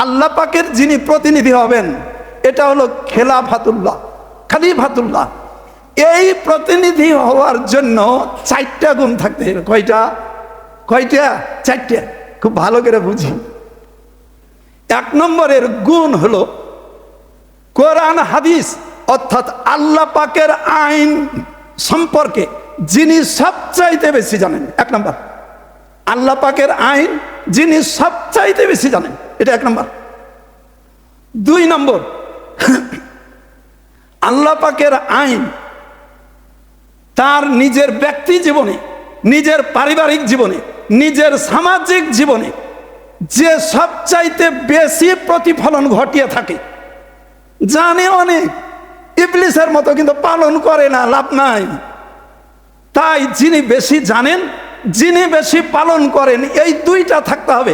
আল্লাহ পাকের যিনি প্রতিনিধি হবেন এটা হলো খেলাফাতুল্লাহ, খলিফাতুল্লাহ। এই প্রতিনিধি হওয়ার জন্য 4টা গুণ থাকতে হবে। কয়টা? 4টা। খুব ভালো করে বুঝি। 1 নম্বরের গুণ হলো কোরআন হাদিস, অর্থাৎ আল্লাহ পাকের আইন সম্পর্কে যিনি সবচাইতে বেশি জানেন। 1 নম্বর, আল্লাহ পাকের আইন যিনি সবচাইতে বেশি জানেন, এটা 1 নম্বর। 2 নম্বর, আল্লাহ পাকের আইন তার নিজের ব্যক্তি জীবনে, নিজের পারিবারিক জীবনে, নিজের সামাজিক জীবনে যে সবচাইতে বেশি প্রতিফলন ঘটিয়ে থাকে। জানে অনেক, ইবলিসের মতো, কিন্তু পালন করে না, লাভ নাই। তাই যিনি বেশি জানেন, যিনি বেশি পালন করেন, এই 2টা থাকতে হবে।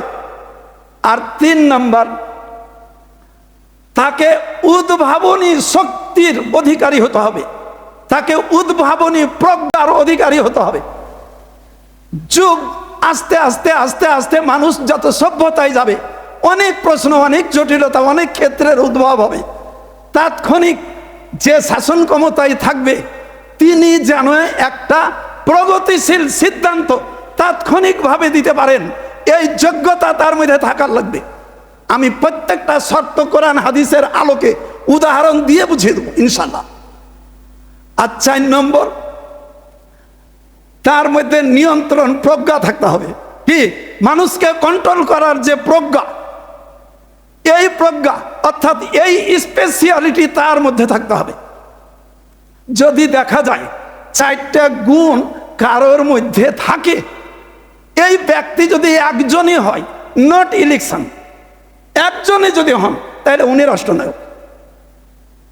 আর 3 নম্বর, তাকে উদ্ভাবনী শক্তির অধিকারী হতে হবে, তাকে উদ্ভাবনী প্রজ্ঞার অধিকারী হতে হবে। যুগ আস্তে আস্তে আস্তে আস্তে মানুষ যত সভ্যতায় যাবে, অনেক প্রশ্ন, অনেক জটিলতা, অনেক ক্ষেত্রের উদ্ভব হবে। তাৎক্ষণিক যে শাসন ক্ষমতায় থাকবে তিনি যেন একটা প্রগতিশীল সিদ্ধান্ত তাৎক্ষণিকভাবে দিতে পারেন, এই যোগ্যতা তার মধ্যে থাকার লাগবে। আমি প্রত্যেকটা শর্ত কোরআন হাদিসের আলোকে উদাহরণ দিয়ে বুঝিয়ে দেবো ইনশাল্লাহ। আর 4 নম্বর, তার মধ্যে নিয়ন্ত্রণ প্রজ্ঞা থাকতে হবে। কি? মানুষকে কন্ট্রোল করার যে প্রজ্ঞা, এই প্রজ্ঞা অর্থাৎ এই স্পেশালিটি তার মধ্যে থাকতে হবে। যদি দেখা যায় 4টা গুণ কারোর মধ্যে থাকে, এই ব্যক্তি যদি একজনই হয়, নট ইলেকশন, একজনই যদি হন, তাহলে উনি রাষ্ট্রনায়ক,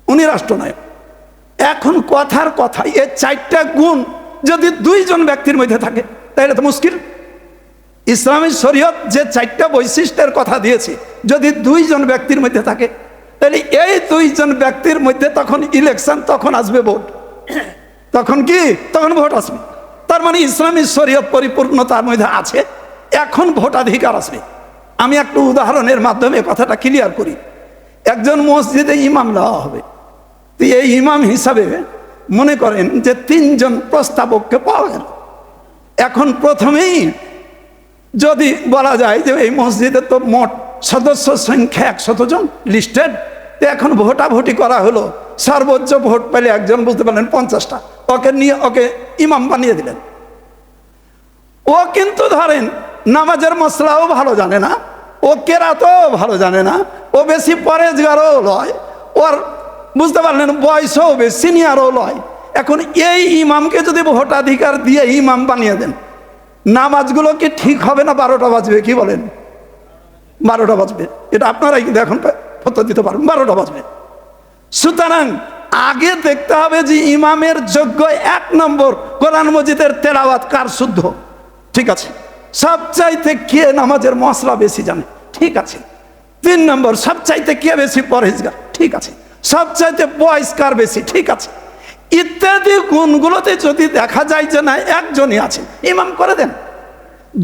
উনি রাষ্ট্রনায়ক। এখন কথার কথা, এই 4টা গুণ যদি 2 জন ব্যক্তির মধ্যে থাকে তাহলে তো মুশকিল। ইসলামী শরীয়ত যে 4টা বৈশিষ্ট্যের কথা দিয়েছে, যদি 2 জন ব্যক্তির মধ্যে থাকে, তাহলে এই 2 জন ব্যক্তির মধ্যে তখন ইলেকশন, তখন আসবে ভোট। তখন কি? তখন ভোট আসবে। তার মানে ইসলামী শরীয়ত পরিপূর্ণ তার মধ্যে আছে, এখন ভোটাধিকার আসবে। আমি একটু উদাহরণের মাধ্যমে কথাটা ক্লিয়ার করি। একজন মসজিদে ইমাম দেওয়া হবে, তো এই ইমাম হিসাবে মনে করেন যে 3 জন প্রস্তাবককে পাওয়া গেল। এখন প্রথমেই যদি বলা যায় যে এই মসজিদে তো মোট সদস্য সংখ্যা 100 জন লিস্টেড, তো এখন ভোটাভুটি করা হলো, সর্বোচ্চ ভোট পেলে একজন, বুঝতে পারলেন, 50টা, ওকে নিয়ে ওকে ইমাম বানিয়ে দিলেন। ও কিন্তু ধরেন নামাজের মশলাও ভালো জানে না, ও কেরাতও ভালো জানে না, ও বেশি পরেজগারও লয়, ওর, বুঝতে পারলেন, বয়সও বেশি সিনিয়রও লয়। এখন এই ইমামকে যদি ভোটাধিকার দিয়ে ইমাম বানিয়ে দেন, নামাজগুলো কি ঠিক হবে না 12টা বাজবে? কি বলেন? 12টা বাজবে। এটা আপনারাই কিন্তু এখন ফতোয়া দিতে পারবেন, 12টা বাজবে। সুতরাং আগে দেখতে হবে যে ইমামের যোগ্য 1 নম্বর, কোরআন মজিদের তেলাওয়াত কার শুদ্ধ, ঠিক আছে। সবচাইতে কে নামাজের মশলা বেশি জানে, ঠিক আছে। 3 নম্বর, সবচাইতে কে বেশি পরহেজগার, ঠিক আছে। সবচাইতে বয়স কার বেশি, ঠিক আছে। ইত্যাদি গুণগুলোতে যদি দেখা যায় যে না একজনই আছে, ইমাম করে দেন।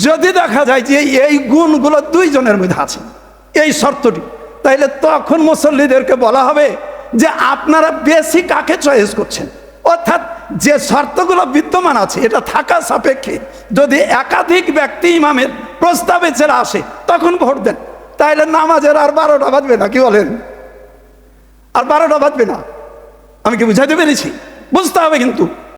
যদি দেখা যায় যে এই গুণগুলো 2 জনের মধ্যে আছে, এই শর্তটি, তাইলে তখন মুসল্লিদেরকে বলা হবে যে আপনারা বেশি কাকে চয়েস করছেন। অর্থাৎ যে শর্তগুলো বিদ্যমান আছে এটা থাকা সাপেক্ষে যদি একাধিক ব্যক্তি ইমামের প্রস্তাবে চলে আসে, তখন ভোট দেন। তাইলে নামাজের আর 12টা বাজবে না, কি বলেন? আর 12টা বাজবে না। আমি কি বুঝাইতে পেরেছি? বুঝতে হবে কিন্তু